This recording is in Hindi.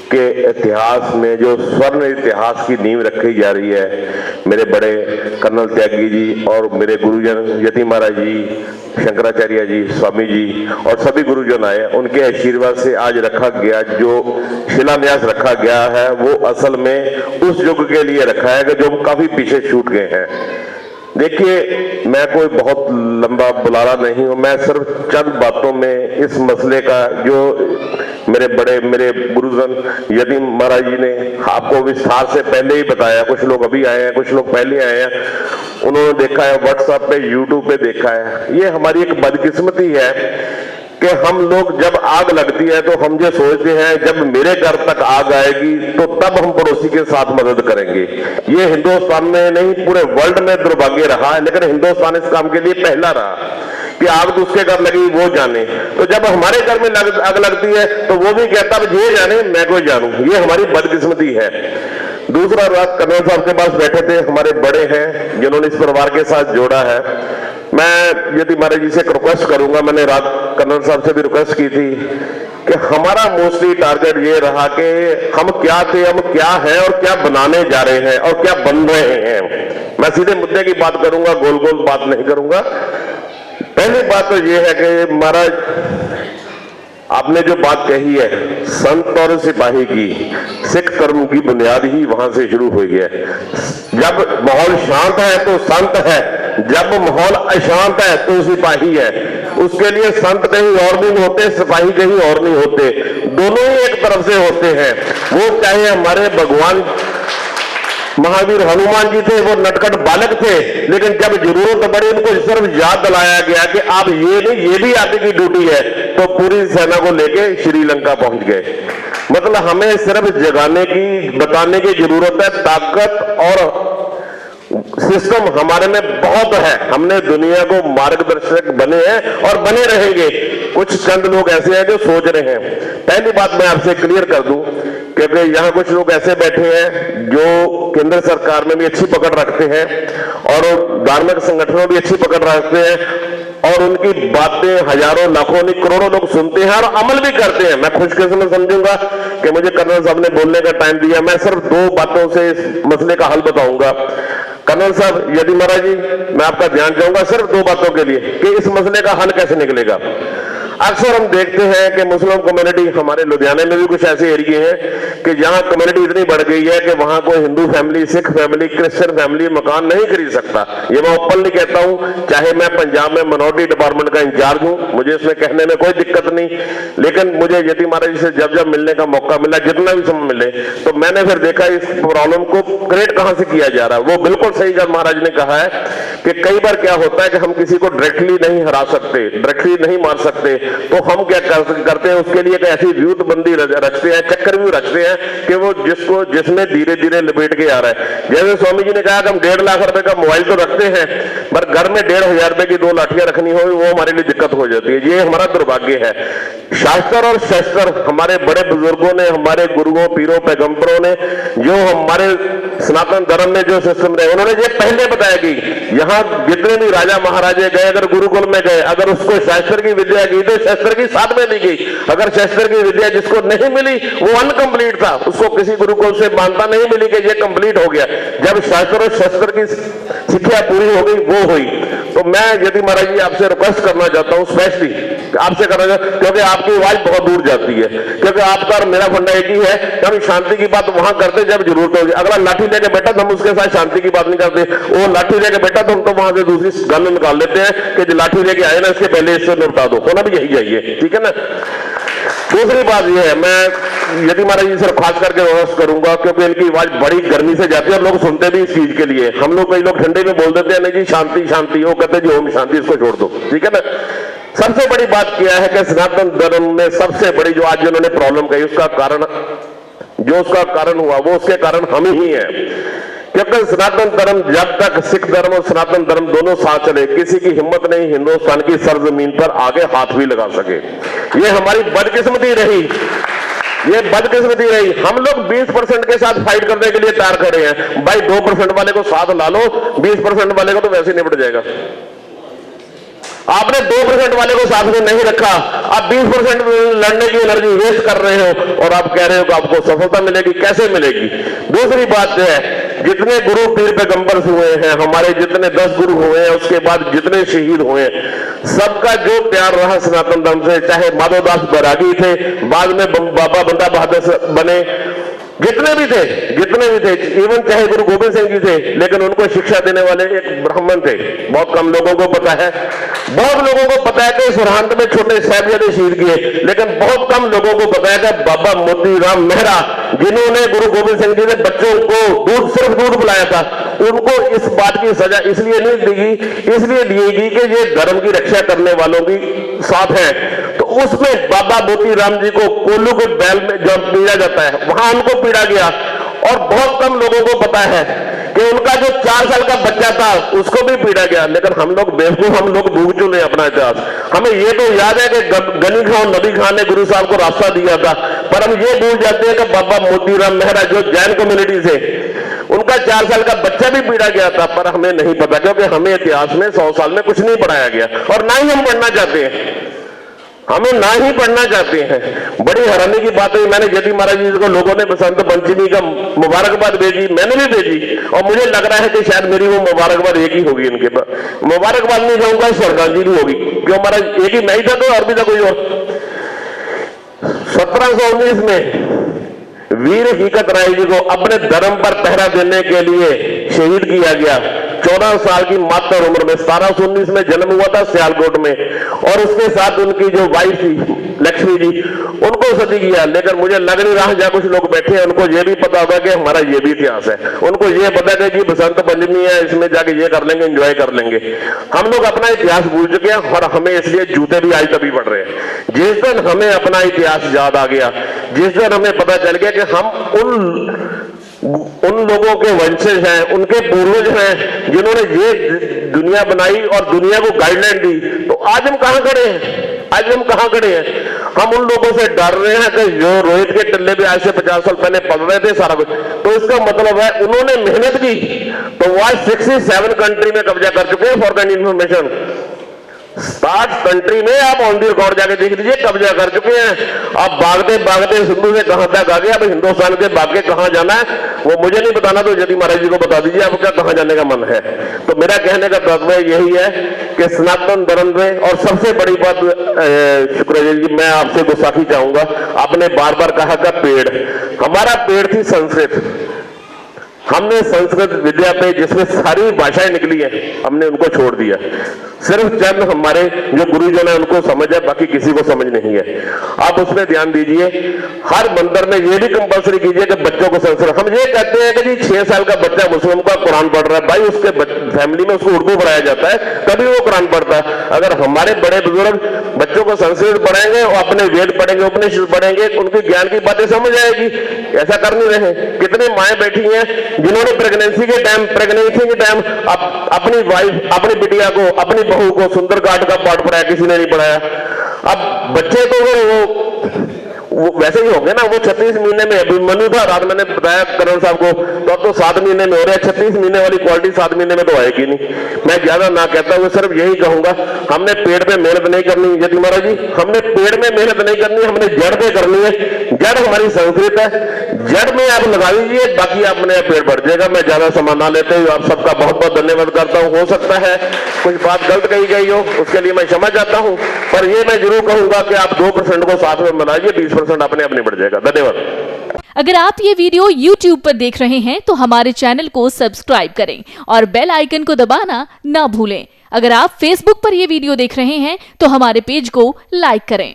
के इतिहास में जो स्वर्ण इतिहास की नींव रखी जा रही है, मेरे बड़े कर्नल त्यागी जी और मेरे गुरुजन यति महाराज जी, शंकराचार्य जी, स्वामी जी और सभी गुरुजन आए, उनके आशीर्वाद से आज रखा गया जो शिलान्यास रखा गया है वो असल में उस युग के लिए रखा है कि जो काफी पीछे छूट गए हैं। देखिए, मैं कोई बहुत लंबा बुलारा नहीं हूं, मैं सिर्फ चंद बातों में इस मसले का जो मेरे गुरुजन यदि महाराज जी ने आपको विस्तार से पहले ही बताया, कुछ लोग अभी आए हैं, कुछ लोग पहले आए हैं, उन्होंने देखा है व्हाट्सएप पे, यूट्यूब पे देखा है। ये हमारी एक बदकिस्मती है कि हम लोग जब आग लगती है तो हम जो सोचते हैं जब मेरे घर तक आग आएगी तो तब हम पड़ोसी के साथ मदद करेंगे। ये हिंदुस्तान में नहीं पूरे वर्ल्ड में दुर्भाग्य रहा है, लेकिन हिंदुस्तान इस काम के लिए पहला रहा कि आग तो उसके घर लगी वो जाने। तो जब हमारे घर में आग लगती है तो वो भी कहता है ये जाने मैं कोई जानूं। ये हमारी बदकिस्मती है। दूसरा बात, कर्नल साहब के पास बैठे थे, हमारे बड़े हैं जिन्होंने इस परिवार के साथ जोड़ा है। मैं यदि महाराज जी से एक रिक्वेस्ट करूंगा, मैंने रात कर्नल साहब से भी रिक्वेस्ट की थी कि हमारा मोस्टली टारगेट ये रहा कि हम क्या थे, हम क्या हैं और क्या बनाने जा रहे हैं और क्या बन रहे हैं। मैं सीधे मुद्दे की बात करूंगा, गोल गोल बात नहीं करूंगा। पहली बात तो ये है कि महाराज आपने जो बात कही है संत और सिपाही की, सिख धर्म की बुनियाद ही वहां से शुरू हुई है। जब माहौल शांत है तो संत है, जब माहौल अशांत है तो सिपाही है। उसके लिए संत कहीं और नहीं होते, सिपाही कहीं और नहीं होते, दोनों ही एक तरफ से होते हैं। वो चाहे हमारे भगवान महावीर हनुमान जी थे, वो नटखट बालक थे, लेकिन जब जरूरत पड़ी उनको सिर्फ याद दिलाया गया कि आप ये नहीं, ये भी आपकी ड्यूटी है, तो पूरी सेना को लेके श्रीलंका पहुंच गए। मतलब हमें सिर्फ जगाने की, बताने की जरूरत है। ताकत और सिस्टम हमारे में बहुत है, हमने दुनिया को मार्गदर्शक बने हैं और बने रहेंगे। कुछ चंद लोग ऐसे हैं जो सोच रहे हैं। पहली बात मैं आपसे क्लियर कर दूं, क्योंकि यहाँ कुछ लोग ऐसे बैठे हैं जो केंद्र सरकार में भी अच्छी पकड़ रखते हैं और धार्मिक संगठनों में भी अच्छी पकड़ रखते हैं और उनकी बातें हजारों लाखों नहीं करोड़ों लोग सुनते हैं और अमल भी करते हैं। मैं खुशकिस्मत समझूंगा कि मुझे कर्नल साहब ने बोलने का टाइम दिया। मैं सिर्फ दो बातों से इस मसले का हल बताऊंगा। कर्नल साहब, यदि महाराज जी, मैं आपका ध्यान चाहूंगा सिर्फ दो बातों के लिए कि इस मसले का हल कैसे निकलेगा। अक्सर हम देखते हैं कि मुस्लिम कम्युनिटी, हमारे लुधियाने में भी कुछ ऐसे एरिया हैं कि जहां कम्युनिटी इतनी बढ़ गई है कि वहां कोई Hindu family, Sikh family, Christian family मकान नहीं खरीद सकता। ये मैं ओपनली कहता हूं, चाहे मैं पंजाब में मिनॉरिटी डिपार्टमेंट का इंचार्ज हूं, मुझे इसमें कहने में कोई दिक्कत नहीं, लेकिन मुझे यति महाराज जी से जब जब मिलने का मौका मिला, जितना भी समय मिले, तो मैंने फिर देखा इस प्रॉब्लम को क्रिएट कहां से किया जा रहा है। वो बिल्कुल सही जब महाराज ने कहा है कि कई बार क्या होता है कि हम किसी को डायरेक्टली नहीं हरा सकते, डायरेक्टली नहीं मार सकते, तो हम क्या करते हैं, उसके लिए ऐसी व्यूत बंदी रखते हैं, चक्कर भी रखते हैं कि वो जिसमें धीरे धीरे लपेट के आ रहा है। जैसे स्वामी जी ने कहा कि हम 1.5 लाख रुपए का मोबाइल तो रखते हैं, पर घर में 1,500 रुपए की 2 लाठियां रखनी हो, वो हमारे लिए दिक्कत हो जाती है। ये हमारा दुर्भाग्य है। शास्त्र और शस्त्र हमारे बड़े बुजुर्गों ने, हमारे गुरुओं, पीरों, पैगंबरों ने, जो हमारे सनातन धर्म में जो सिस्टम रहे, उन्होंने ये पहले बताया कि यहाँ जितने भी राजा महाराजे गए, अगर गुरुकुल में गए, अगर उसको शास्त्र की विद्या की तो शास्त्र की साथ में दी गई। अगर शास्त्र की विद्या जिसको नहीं मिली वो अनकंप्लीट था, उसको किसी गुरुकुल से मान्यता नहीं मिली कि ये कंप्लीट हो गया। जब शास्त्र और शस्त्र की शिक्षा पूरी हो गई, वो हुई। तो मैं यदि महाराज जी आपसे रिक्वेस्ट करना चाहता हूँ, स्पेशली आपसे करना चाहता हूं, क्योंकि आपकी आवाज बहुत दूर जाती है, क्योंकि आपका और मेरा फंडा एक ही है कि हम शांति की बात वहां करते जब जरूरत होगी। अगला लाठी लेके बैठा तो हम उसके साथ शांति की बात नहीं करते, वो लाठी लेके बैठा तो हम तो वहां से दूसरी गन निकाल लेते हैं कि जो लाठी लेके आए ना, इसके पहले इससे निपटा दो। होना भी यही चाहिए, ठीक है ना। दूसरी बात यह है, मैं यदि महाराज जी सर खास करके रिक्वेस्ट करूंगा, क्योंकि इनकी आवाज बड़ी गर्मी से जाती है और लोग सुनते भी इस चीज के लिए। हम लोग, कई लोग ठंडे में बोल देते हैं नहीं जी शांति शांति, वो कहते जी ओम शांति, इसको छोड़ दो, ठीक है ना। सबसे बड़ी बात क्या है कि सनातन धर्म में सबसे बड़ी जो आज जिन्होंने प्रॉब्लम कही, उसका कारण, जो उसका कारण हुआ, वो उसके कारण हम ही है। क्योंकि सनातन धर्म जब तक सिख धर्म और सनातन धर्म दोनों साथ चले, किसी की हिम्मत नहीं हिंदुस्तान की सरजमीन पर आगे हाथ भी लगा सके। ये हमारी बदकिस्मती रही, ये बदकिस्मती रही। हम लोग 20% के साथ फाइट करने के लिए तैयार खड़े हैं। भाई 2% वाले को साथ ला लो, 20% वाले को तो वैसे निपट जाएगा। आपने 2% वाले को साथ में नहीं रखा, आप 20% लड़ने की एनर्जी वेस्ट कर रहे हो और आप कह रहे हो कि आपको सफलता मिलेगी। कैसे मिलेगी? दूसरी बात जो है, जितने गुरु पीर पैगंबर हुए हैं, हमारे जितने 10 गुरु हुए हैं, उसके बाद जितने शहीद हुए हैं, सबका जो प्यार रहा सनातन धर्म से, चाहे माधवदास बैरागी थे, बाद में बाबा बंदा बहादुर बने, जितने भी थे, इवन चाहे गुरु गोविंद सिंह जी थे, लेकिन उनको शिक्षा देने वाले एक ब्राह्मण थे। बहुत कम लोगों को पता है, बहुत लोगों को पता है कि सरहंद में छोटे साहिबजादे शहीद किए, लेकिन बहुत कम लोगों को पता है कि बाबा मोतीराम मेहरा, जिन्होंने गुरु गोविंद सिंह जी ने बच्चों को सिर्फ दूध पिलाया था, उनको इस बात की सजा इसलिए नहीं दी, इसलिए दिएगी कि ये धर्म की रक्षा करने वालों की साथ है। तो उसमें बाबा मोतीराम जी को कोल्लू के बैल में जब पीड़ा जाता है, वहां उनको पीड़ा गया। और बहुत कम लोगों को पता है कि उनका जो 4 साल का बच्चा था उसको भी पीड़ा गया। लेकिन हम लोग बेवकूफ, हम लोग भूल चुके अपना इतिहास। हमें ये तो याद है कि गनी खां और नबी खां ने गुरु साहब को रास्ता दिया था, पर हम ये भूल जाते हैं कि बाबा मोतीराम मेहरा जो जैन कम्युनिटी से, उनका 4 साल का बच्चा भी पीड़ा गया था, पर हमें नहीं पता, क्योंकि हमें इतिहास में 100 साल में कुछ नहीं पढ़ाया गया और ना ही हम पढ़ना चाहते हैं, हमें ना ही पढ़ना चाहते हैं। बड़ी हैरानी की बात है, मैंने यति महाराज जी को लोगों ने बसंत पंचमी का मुबारकबाद भेजी, मैंने भी भेजी, और मुझे लग रहा है कि शायद मेरी वो मुबारकबाद एक ही होगी इनके पास। मुबारकबाद नहीं कहूंगा, श्रद्धांजलि होगी, क्यों महाराज एक ही मैं ही था तो और भी था कोई और। 1719 में वीर हिकत राय जी को अपने धर्म पर पहरा देने के लिए शहीद किया गया। 14 साल की मात्र उम्र में, 1719 में जन्म हुआ था सियालकोट में, और उसके साथ उनकी जो वाइफ थी लक्ष्मी जी, उनको सती किया। लेकिन मुझे लग नहीं रहा, जहाँ कुछ लोग बैठे हैं उनको ये भी पता होगा कि हमारा ये भी इतिहास है, उनको ये पता है कि बसंत पंचमी है, इसमें जाके ये कर लेंगे, एंजॉय कर लेंगे। हम लोग अपना इतिहास भूल चुके हैं और हमें इसलिए जूते भी आज तभी पड़ रहे हैं। जिस दिन हमें अपना इतिहास याद आ गया, जिस दिन हमें पता चल गया कि हम उन लोगों के वंशज हैं, उनके पूर्वज हैं जिन्होंने ये दुनिया बनाई और दुनिया को गाइडलाइन दी, तो आज हम कहां खड़े हैं? आज हम कहां खड़े हैं? हम उन लोगों से डर रहे हैं कि जो रोहित के टिल्ले पे आज से 50 साल पहले पढ़ रहे थे सारा कुछ, तो इसका मतलब है उन्होंने मेहनत की, तो वो आज 67 कंट्री में कब्जा कर चुके हैं। फॉर काइंड इंफॉर्मेशन, 60 कंट्री में आप ऑन दी रिकॉर्ड जाके देख लीजिए, कब्जा कर चुके हैं। अब भागते भागते सिंधु से कहां तक आ गए, अब हिंदुस्तान के भाग के कहां जाना है वो मुझे नहीं बताना, तो यति महाराज जी को बता दीजिए आपका कहां जाने का मन है। तो मेरा कहने का तात्पर्य यही है कि सनातन धर्म में, और सबसे बड़ी बात शुक्रिया जी, मैं आपसे गुस्साखी चाहूंगा, आपने बार बार कहा था पेड़, हमारा पेड़ थी संस्कृत। हमने संस्कृत विद्या पे जिसमें सारी भाषाएं निकली हैं, हमने उनको छोड़ दिया। सिर्फ चंद हमारे जो गुरुजन है उनको समझ है, बाकी किसी को समझ नहीं है। आप उसमें ध्यान दीजिए। हर मंदिर में ये भी कंपलसरी कीजिए कि बच्चों को संस्कृत, हम ये कहते हैं कि जी 6 साल का बच्चा मुस्लिम का कुरान पढ़ रहा है, भाई उसके फैमिली में उसको उर्दू पढ़ाया जाता है तभी वो कुरान पढ़ता है। अगर हमारे बड़े बुजुर्ग बच्चों को संस्कृत पढ़ाएंगे और अपने वेद पढ़ेंगे, उपनिषद पढ़ेंगे, उनकी ज्ञान की बातें समझ आएगी। ऐसा कर नहीं रहे। कितनी माएं बैठी हैं जिन्होंने प्रेगनेंसी के टाइम अपनी वाइफ, अपनी बिटिया को, अपनी बहू को सुंदरकांड का पाठ पढ़ाया, किसी ने नहीं पढ़ाया। अब बच्चे तो वो वैसे ही हो गए ना, वो 36 महीने में अभिमन्यु था, रात मैंने बताया करण साहब को, तो अब तो 7 महीने में हो रहा है। 36 महीने वाली क्वालिटी 7 महीने में तो आएगी नहीं। मैं ज्यादा ना कहता हूँ, सिर्फ यही कहूंगा, हमने पेड़ पे मेहनत नहीं करनी यति महाराज जी, हमने पेड़ में मेहनत नहीं करनी, हमने जड़ पे करनी है। जड़ हमारी संस्कृत है, जड़ में आप लगा लीजिए, बाकी अपने पेड़ बढ़ जाएगा। मैं ज्यादा समय ना लेते हुए आप सबका बहुत बहुत धन्यवाद करता हूँ। हो सकता है कुछ बात गलत कही गई हो, उसके लिए मैं क्षमा चाहता हूँ, पर ये मैं जरूर कहूंगा कि आप 2% को साथ में बनाइए, 20% अपने अपने बढ़ जाएगा। धन्यवाद। अगर आप ये वीडियो YouTube पर देख रहे हैं तो हमारे चैनल को सब्सक्राइब करें और बेल आइकन को दबाना ना भूलें। अगर आप Facebook पर ये वीडियो देख रहे हैं तो हमारे पेज को लाइक करें।